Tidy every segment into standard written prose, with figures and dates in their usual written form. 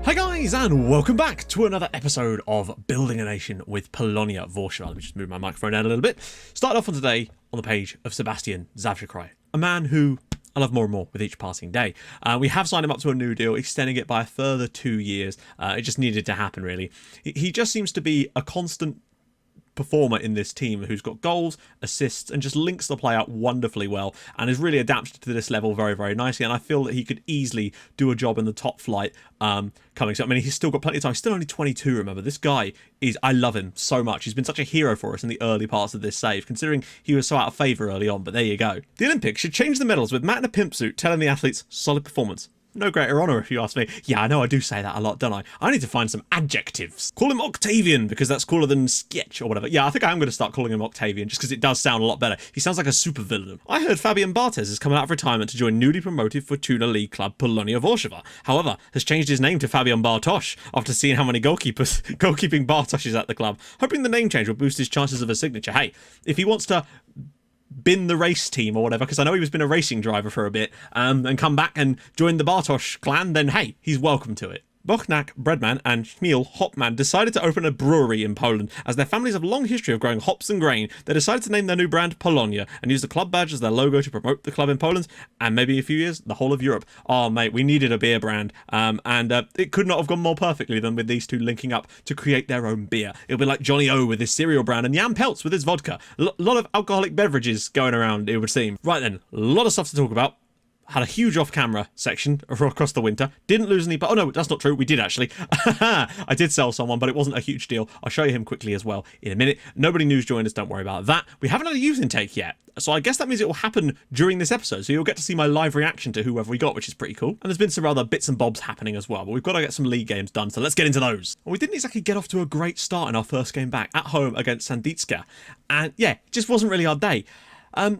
Hi guys, and welcome back to another episode of Building a Nation with Polonia Warszawa. Let me just move my microphone down a little bit. Started off on today on the page of Sebastian Zawczykaj, a man who I love more and more with each passing day. We have signed him up to a new deal, extending it by a further 2 years. It just needed to happen, really. He just seems to be a constant performer in this team who's got goals, assists, and just links the play out wonderfully well, and is really adapted to this level very, very nicely. And I feel that he could easily do a job in the top flight coming. So I mean, he's still got plenty of time. He's still only 22. Remember, this guy is. I love him so much. He's been such a hero for us in the early parts of this save, considering he was so out of favour early on. But there you go. The Olympics should change the medals with Matt in a pimp suit telling the athletes solid performance. No greater honour if you ask me. Yeah, I know I do say that a lot, don't I? I need to find some adjectives. Call him Octavian, because that's cooler than Sketch or whatever. Yeah, I think I am going to start calling him Octavian, just because it does sound a lot better. He sounds like a supervillain. I heard Fabian Barthez is coming out of retirement to join newly promoted Fortuna League club Polonia Warszawa. However, has changed his name to Fabian Bartosz after seeing how many goalkeeping Bartoszes at the club. Hoping the name change will boost his chances of a signature. Hey, if he wants to bin the race team or whatever, because I know he was been a racing driver for a bit, and come back and join the Bartosz clan, then hey, he's welcome to it. Bochnak Breadman and Chmiel Hopman decided to open a brewery in Poland. As their families have a long history of growing hops and grain, they decided to name their new brand Polonia and use the club badge as their logo to promote the club in Poland and maybe a few years, the whole of Europe. Oh mate, we needed a beer brand, and it could not have gone more perfectly than with these two linking up to create their own beer. It'll be like Johnny O with his cereal brand and Jan Peltz with his vodka. A lot of alcoholic beverages going around, it would seem. Right then, a lot of stuff to talk about. Had a huge off-camera section across the winter. Didn't lose any... Oh, no, that's not true. We did, actually. I did sell someone, but it wasn't a huge deal. I'll show you him quickly as well in a minute. Nobody new's joined us. Don't worry about that. We haven't had a youth intake yet, so I guess that means it will happen during this episode. So you'll get to see my live reaction to whoever we got, which is pretty cool. And there's been some other bits and bobs happening as well, but we've got to get some league games done, so let's get into those. Well, we didn't exactly get off to a great start in our first game back at home against Sandicka. And yeah, it just wasn't really our day.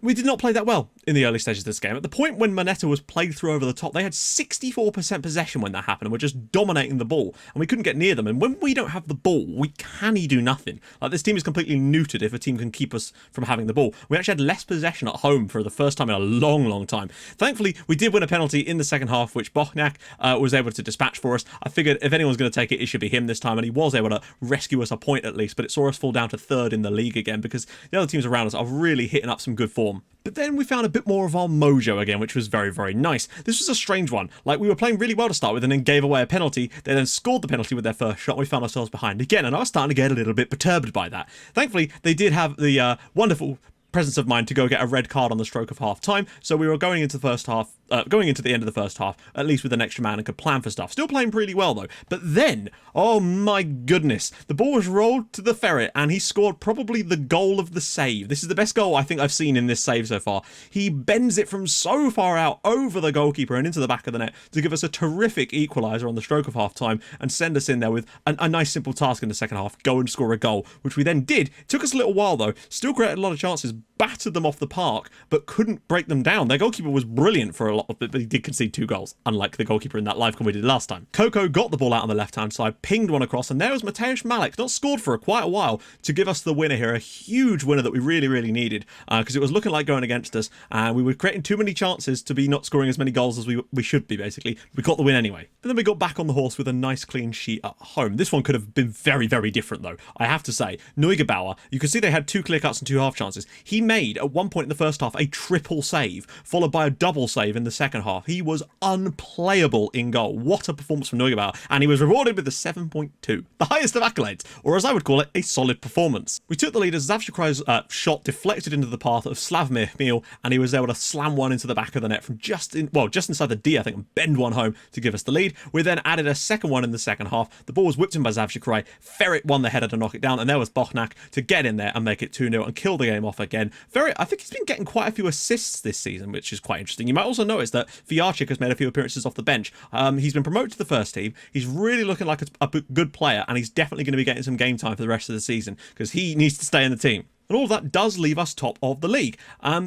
We did not play that well in the early stages of this game. At the point when Moneta was played through over the top, they had 64% possession when that happened and were just dominating the ball, and we couldn't get near them. And when we don't have the ball, we canny do nothing. Like, this team is completely neutered if a team can keep us from having the ball. We actually had less possession at home for the first time in a long, long time. Thankfully, we did win a penalty in the second half, which Bochnak was able to dispatch for us. I figured if anyone's going to take it, it should be him this time, and he was able to rescue us a point at least, but it saw us fall down to third in the league again because the other teams around us are really hitting up some good form. But then we found a bit more of our mojo again, which was very, very nice. This was a strange one. Like, we were playing really well to start with and then gave away a penalty. They then scored the penalty with their first shot and we found ourselves behind again, and I was starting to get a little bit perturbed by that. Thankfully, they did have the wonderful presence of mind to go get a red card on the stroke of half time, so we were going into the first half, going into the end of the first half, at least with an extra man and could plan for stuff. Still playing pretty well though. But then, oh my goodness, the ball was rolled to the ferret and he scored probably the goal of the save. This is the best goal I think I've seen in this save so far. He bends it from so far out over the goalkeeper and into the back of the net to give us a terrific equaliser on the stroke of half time and send us in there with a nice simple task in the second half, go and score a goal, which we then did. It took us a little while though, still created a lot of chances, battered them off the park, but couldn't break them down. Their goalkeeper was brilliant for a lot of it, but he did concede 2 goals, unlike the goalkeeper in that live com we did last time. Coco got the ball out on the left-hand side, pinged one across, and there was Mateusz Malik, not scored for quite a while, to give us the winner here. A huge winner that we really, really needed, because it was looking like going against us, and we were creating too many chances to be not scoring as many goals as we should be, basically. We got the win anyway. And then we got back on the horse with a nice clean sheet at home. This one could have been very, very different, though. I have to say, Neugebauer, you can see they had 2 clear cuts and 2 half chances. He made, at one point in the first half, a triple save, followed by a double save in the second half. He was unplayable in goal. What a performance from Neugebauer, and he was rewarded with a 7.2, the highest of accolades, or as I would call it, a solid performance. We took the lead as Zawczykaj's shot deflected into the path of Slavomir Chmiel, and he was able to slam one into the back of the net from just inside the D, I think, and bend one home to give us the lead. We then added a second one in the second half. The ball was whipped in by Zawczykaj. Ferret won the header to knock it down, and there was Bochnak to get in there and make it 2-0 and kill the game off again. I think he's been getting quite a few assists this season, which is quite interesting. You might also notice that Fiarczyk has made a few appearances off the bench. He's been promoted to the first team. He's really looking like a good player, and he's definitely going to be getting some game time for the rest of the season because he needs to stay in the team. And all of that does leave us top of the league,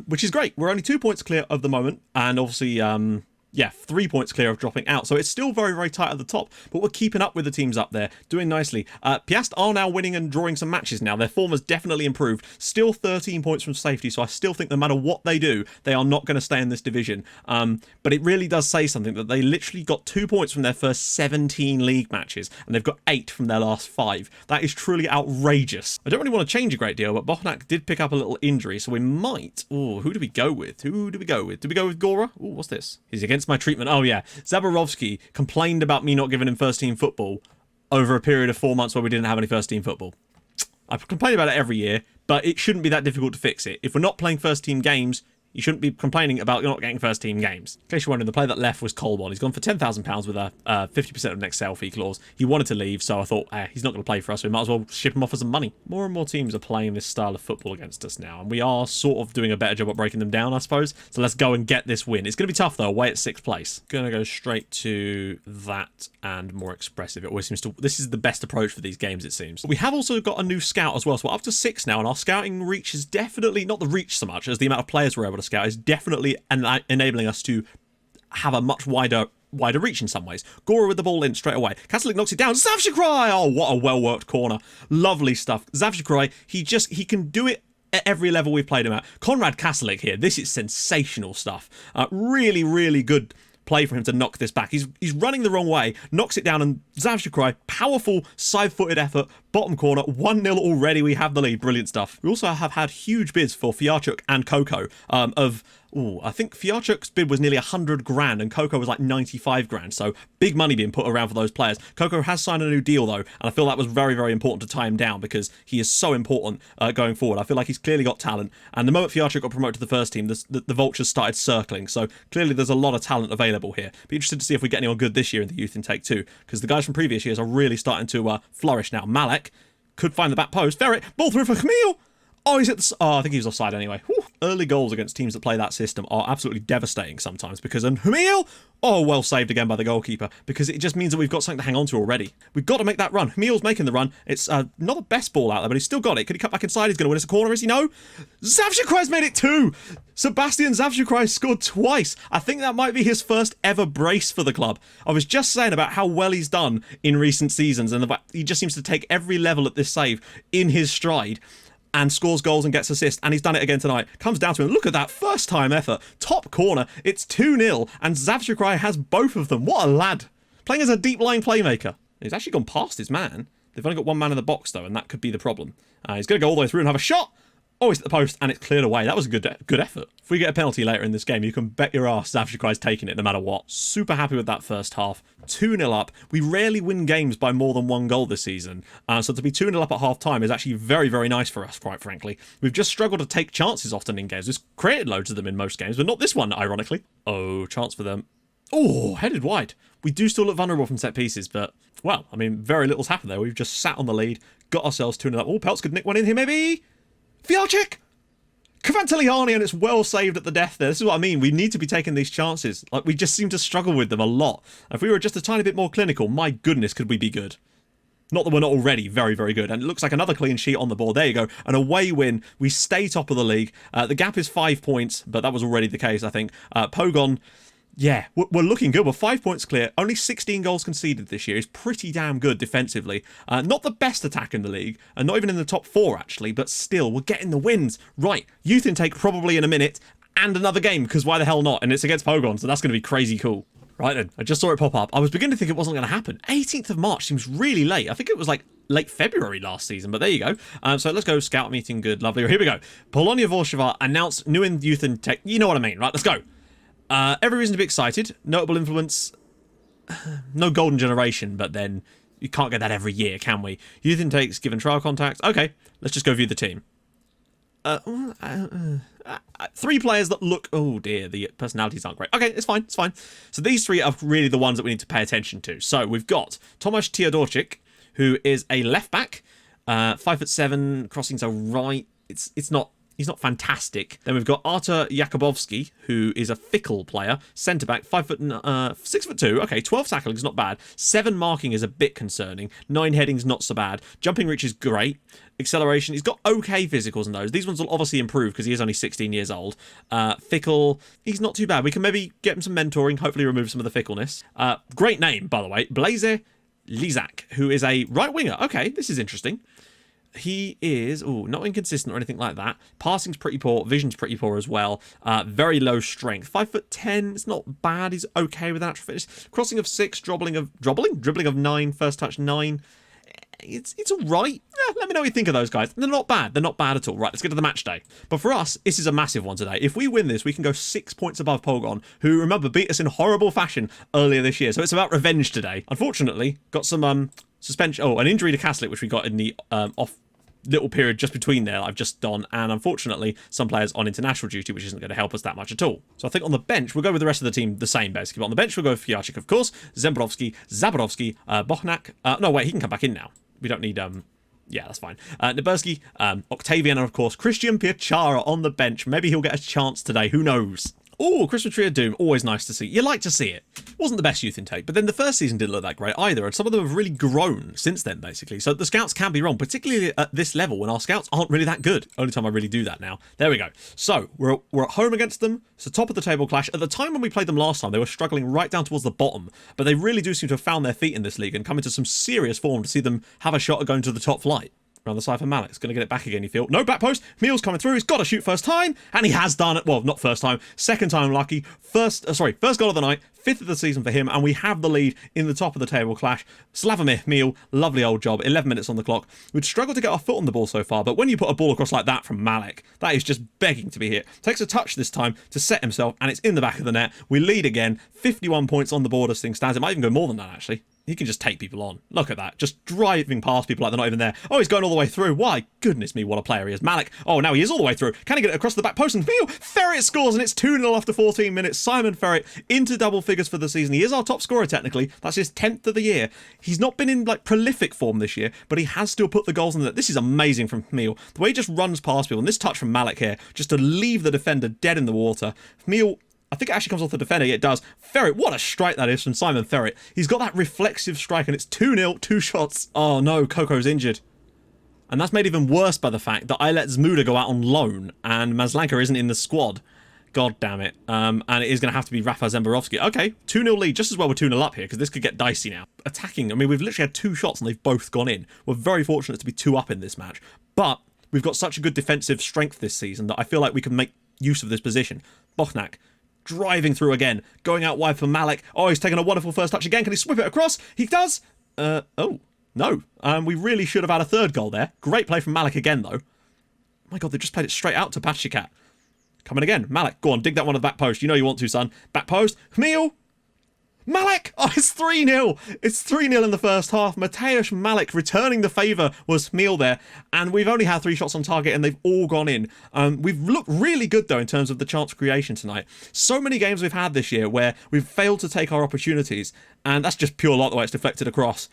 which is great. We're only 2 points clear of the moment, and obviously yeah, 3 points clear of dropping out. So it's still very, very tight at the top, but we're keeping up with the teams up there, doing nicely. Piast are now winning and drawing some matches now. Their form has definitely improved. Still 13 points from safety, so I still think no matter what they do, they are not going to stay in this division. But it really does say something that they literally got 2 points from their first 17 league matches, and they've got 8 from their last 5. That is truly outrageous. I don't really want to change a great deal, but Bohnak did pick up a little injury, so we might... Ooh, who do we go with? Who do we go with? Do we go with Gora? Ooh, what's this? He's against my treatment. Oh, yeah. Zaborovsky complained about me not giving him first-team football over a period of 4 months where we didn't have any first-team football. I complain about it every year, but it shouldn't be that difficult to fix it. If we're not playing first-team games, you shouldn't be complaining about not getting first-team games. In case you're wondering, the player that left was Colbon. He's gone for £10,000 with a 50% of next sale fee clause. He wanted to leave, so I thought, he's not going to play for us, so we might as well ship him off for some money. More and more teams are playing this style of football against us now, and we are sort of doing a better job at breaking them down, I suppose. So let's go and get this win. It's going to be tough, though, away at 6th place. Going to go straight to that and more expressive. It always seems to... This is the best approach for these games, it seems. But we have also got a new scout as well, so we're up to 6 now, and our scouting reach is definitely... Not the reach so much, as the amount of players we're able to scout is definitely enabling us to have a much wider reach in some ways. Gora with the ball in straight away. Kaslik knocks it down. Zavshikrai! Oh, what a well-worked corner. Lovely stuff. Zavshikrai, he can do it at every level we've played him at. Konrad Kaslik here. This is sensational stuff. Really, really good play for him to knock this back. He's running the wrong way, knocks it down, and Zavshikrai, powerful side-footed effort, bottom corner, 1-0 already. We have the lead. Brilliant stuff. We also have had huge bids for Fiarchuk and Coco I think Fiarchuk's bid was nearly 100 grand and Coco was like 95 grand. So big money being put around for those players. Coco has signed a new deal though, and I feel that was very, very important to tie him down because he is so important going forward. I feel like he's clearly got talent. And the moment Fiarchuk got promoted to the first team, the vultures started circling. So clearly there's a lot of talent available here. Be interested to see if we get anyone good this year in the youth intake too, because the guys from previous years are really starting to flourish now. Malek could find the back post. Ferret, ball through for Camille. Oh, he's at the... Oh, I think he was offside anyway. Whew. Early goals against teams that play that system are absolutely devastating sometimes because... And Hamil! Oh, well saved again by the goalkeeper because it just means that we've got something to hang on to already. We've got to make that run. Hamil's making the run. It's not the best ball out there, but he's still got it. Could he cut back inside? He's going to win us a corner, is he? No. Zavshikrai's made it too! Sebastian Zavshikrai scored twice. I think that might be his first ever brace for the club. I was just saying about how well he's done in recent seasons and he just seems to take every level at this save in his stride and scores goals and gets assists, and he's done it again tonight. Comes down to him. Look at that first time effort. Top corner. It's 2-0, and Zavshikrai has both of them. What a lad. Playing as a deep line playmaker. He's actually gone past his man. They've only got one man in the box, though, and that could be the problem. He's going to go all the way through and have a shot. Oh, he's at the post, and it's cleared away. That was a good effort. If we get a penalty later in this game, you can bet your ass Zavshikrai's taking it no matter what. Super happy with that first half. 2-0 up. We rarely win games by more than one goal this season. So to be 2-0 up at half-time is actually very, very nice for us, quite frankly. We've just struggled to take chances often in games. We've created loads of them in most games, but not this one, ironically. Oh, chance for them. Oh, headed wide. We do still look vulnerable from set pieces, but, well, I mean, very little's happened there. We've just sat on the lead, got ourselves 2-0 up. Oh, Peltz could nick one in here, maybe? Fialchik! Kvanteliani, and it's well saved at the death there. This is what I mean. We need to be taking these chances. Like, we just seem to struggle with them a lot. If we were just a tiny bit more clinical, my goodness, could we be good. Not that we're not already very, very good. And it looks like another clean sheet on the board. There you go. An away win. We stay top of the league. The gap is 5 points, but that was already the case, I think. Pogon... Yeah, we're looking good. We're 5 points clear. Only 16 goals conceded this year is pretty damn good defensively. Not the best attack in the league, and not even in the top 4, actually, but still, we're getting the wins. Right, youth intake probably in a minute, and another game, because why the hell not? And it's against Pogon, so that's going to be crazy cool. Right then, I just saw it pop up. I was beginning to think it wasn't going to happen. 18th of March seems really late. I think it was like late February last season, but there you go. So let's go. Scout meeting, good, lovely. Here we go. Polonia Warszawa announced new youth intake. You know what I mean, right? Let's go. Every reason to be excited. Notable influence. No golden generation, but then you can't get that every year, can we? Youth intakes given trial contacts. Okay, let's just go view the team. 3 players that look... Oh dear, the personalities aren't great. Okay, it's fine, it's fine. So these 3 are really the ones that we need to pay attention to. So we've got Tomasz Teodorczyk, who is a left back. 5'7", crossings are right. It's not He's not fantastic. Then we've got Artur Jakubowski, who is a fickle player. Centre-back, 6'2". Okay, 12 tackling is not bad. 7 marking is a bit concerning. 9 heading's not so bad. Jumping reach is great. Acceleration, he's got okay physicals in those. These ones will obviously improve because he is only 16 years old. Fickle, he's not too bad. We can maybe get him some mentoring, hopefully remove some of the fickleness. Great name, by the way. Blaise Lizak, who is a right winger. Okay, this is interesting. He is, not inconsistent or anything like that. Passing's pretty poor. Vision's pretty poor as well. Very low strength. 5'10". It's not bad. He's okay with natural fitness. Crossing of 6, dribbling of 9, first touch 9. It's all right. Yeah, let me know what you think of those guys. They're not bad. They're not bad at all. Right, let's get to the match day. But for us, this is a massive one today. If we win this, we can go 6 points above Pogon, who, remember, beat us in horrible fashion earlier this year. So it's about revenge today. Unfortunately, got some suspension. Oh, an injury to Castlett, which we got in the off little period just between there that I've just done, and unfortunately some players on international duty, which isn't going to help us that much at all. So I think on the bench we'll go with the rest of the team the same basically, but on the bench we'll go with Fiarczyk, of course, Zaborowski, Bochnak, no wait, he can come back in now. We don't need yeah, that's fine. Naberski, Octavian, and of course Christian Piachara on the bench. Maybe he'll get a chance today, who knows. Oh, Christmas Tree of Doom, always nice to see. You like to see it. Wasn't the best youth intake, but then the first season didn't look that great either, and some of them have really grown since then, basically. So the scouts can be wrong, particularly at this level when our scouts aren't really that good. Only time I really do that now. There we go. So we're at home against them. It's a top of the table clash. At the time when we played them last time, they were struggling right down towards the bottom, but they really do seem to have found their feet in this league and come into some serious form to see them have a shot at going to the top flight. Around the side for Malik's going to get it back again, you feel. No, back post. Meal's coming through. He's got to shoot first time. And he has done it. Well, not first time. Second time lucky. First goal of the night. 5th of the season for him. And we have the lead in the top of the table clash. Slavomir Meal. Lovely old job. 11 minutes on the clock. We'd struggled to get our foot on the ball so far. But when you put a ball across like that from Malik, that is just begging to be hit. Takes a touch this time to set himself. And it's in the back of the net. We lead again. 51 points on the board as things stands. It might even go more than that, actually. He can just take people on. Look at that. Just driving past people like they're not even there. Oh, he's going all the way through. Why? Goodness me, what a player he is. Malik. Oh, now he is all the way through. Can he get it across the back post? And Ferret scores, and it's 2-0 after 14 minutes. Simon Ferret into double figures for the season. He is our top scorer, technically. That's his 10th of the year. He's not been in, prolific form this year, but he has still put the goals in there. This is amazing from Meal. The way he just runs past people, and this touch from Malik here, just to leave the defender dead in the water. Meal, I think it actually comes off the defender. Yeah, it does. Ferret, what a strike that is from Simon Ferret. He's got that reflexive strike, and it's 2-0, 2 shots. Oh no, Coco's injured. And that's made even worse by the fact that I let Zmuda go out on loan, and Maslanka isn't in the squad. God damn it. And it is going to have to be Rafa Zemborowski. Okay, 2-0 lead. Just as well we're 2-0 up here, because this could get dicey now. Attacking, I mean, we've literally had 2 shots, and they've both gone in. We're very fortunate to be 2 up in this match. But we've got such a good defensive strength this season that I feel like we can make use of this position. Bochnak driving through again, going out wide for Malik. Oh, he's taken a wonderful first touch again. Can he whip it across? He does. Oh, no. We really should have had a third goal there. Great play from Malik again, though. My God, they just played it straight out to Pachikat. Coming again. Malik, go on, dig that one at the back post. You know you want to, son. Back post. Meal. Malik! Oh, it's 3-0. It's 3-0 in the first half. Mateusz Malik returning the favour was Meal there. And we've only had 3 shots on target and they've all gone in. We've looked really good, though, in terms of the chance creation tonight. So many games we've had this year where we've failed to take our opportunities. And that's just pure luck the way it's deflected across.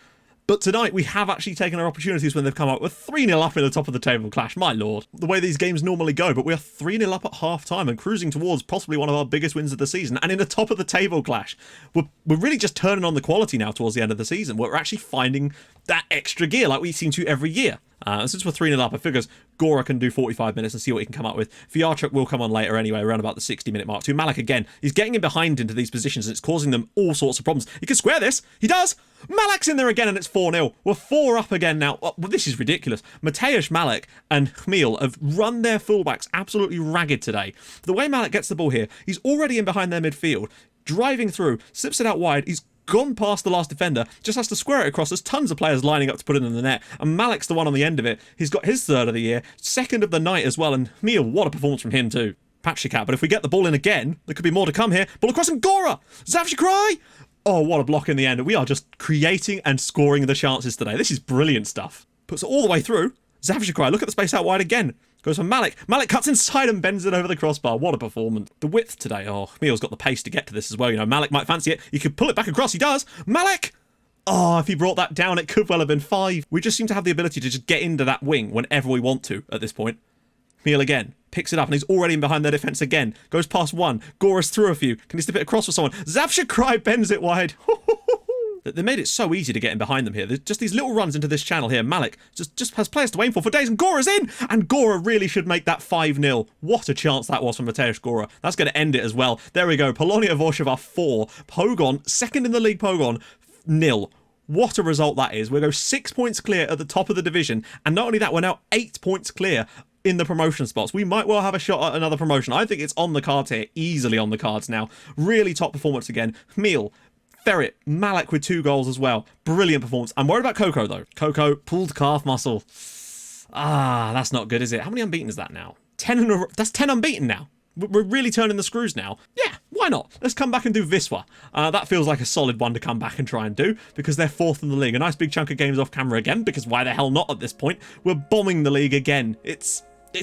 But tonight, we have actually taken our opportunities when they've come up. We're 3-0 up in the top of the table clash. My lord. The way these games normally go. But we are 3-0 up at half-time and cruising towards possibly one of our biggest wins of the season. And in the top of the table clash. We're really just turning on the quality now towards the end of the season. We're actually finding that extra gear like we seem to every year. And since we're 3-0 up, I figures Gora can do 45 minutes and see what he can come up with. Fiarczyk will come on later anyway, around about the 60-minute mark too. Malik again, he's getting in behind into these positions and it's causing them all sorts of problems. He can square this. He does. Malik's in there again and it's 4-0. We're 4 up again now. Well, this is ridiculous. Mateusz Malik and Chmiel have run their fullbacks absolutely ragged today. The way Malik gets the ball here, he's already in behind their midfield, driving through, slips it out wide. He's gone past the last defender, just has to square it across. There's tons of players lining up to put it in the net, and Malik's the one on the end of it. He's got his 3rd of the year, 2nd of the night as well, and Meal, what a performance from him too. Pachikat, but if we get the ball in again, there could be more to come here. Ball across and Gora! Zavchikrai! Oh, what a block in the end. We are just creating and scoring the chances today. This is brilliant stuff. Puts it all the way through. Zavchikrai, look at the space out wide again. Goes for Malik. Malik cuts inside and bends it over the crossbar. What a performance. The width today. Oh, Meal's got the pace to get to this as well. You know, Malik might fancy it. He could pull it back across. He does. Malik! Oh, if he brought that down, it could well have been 5. We just seem to have the ability to just get into that wing whenever we want to at this point. Miel again. Picks it up, and he's already in behind their defense again. Goes past one. Gora's through a few. Can he slip it across for someone? Zavshakrai bends it wide. They made it so easy to get in behind them here. There's just these little runs into this channel here. Malik just has players to aim for days, and Gora's in! And Gora really should make that 5-0. What a chance that was from Mateusz Gora. That's going to end it as well. There we go. Polonia Warszawa 4. Pogon, second in the league, Pogon, 0. What a result that is. We'll go 6 points clear at the top of the division. And not only that, we're now 8 points clear in the promotion spots. We might well have a shot at another promotion. I think it's on the cards here. Easily on the cards now. Really top performance again. Miel, Ferret, Malik with 2 goals as well. Brilliant performance. I'm worried about Coco though. Coco, pulled calf muscle. Ah, that's not good, is it? How many unbeaten is that now? 10 in a row. That's 10 unbeaten now. We're really turning the screws now. Yeah, why not? Let's come back and do Wisła. That feels like a solid one to come back and try and do, because they're 4th in the league. A nice big chunk of games off camera again, because why the hell not at this point? We're bombing the league again. It's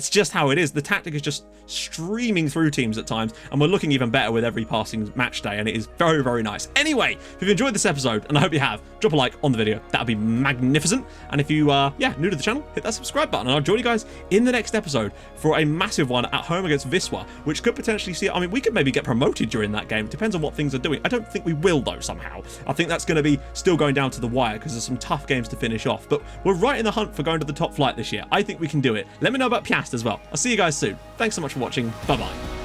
just how it is. The tactic is just streaming through teams at times, and we're looking even better with every passing match day, and it is very, very nice. Anyway, if you've enjoyed this episode, and I hope you have, drop a like on the video. That would be magnificent. And if you, new to the channel, hit that subscribe button, and I'll join you guys in the next episode for a massive one at home against Wisła, which could potentially see, I mean, we could maybe get promoted during that game. It depends on what things are doing. I don't think we will, though, somehow. I think that's going to be still going down to the wire, because there's some tough games to finish off. But we're right in the hunt for going to the top flight this year. I think we can do it. Let me know about Piast as well. I'll see you guys soon. Thanks so much for watching. Bye-bye.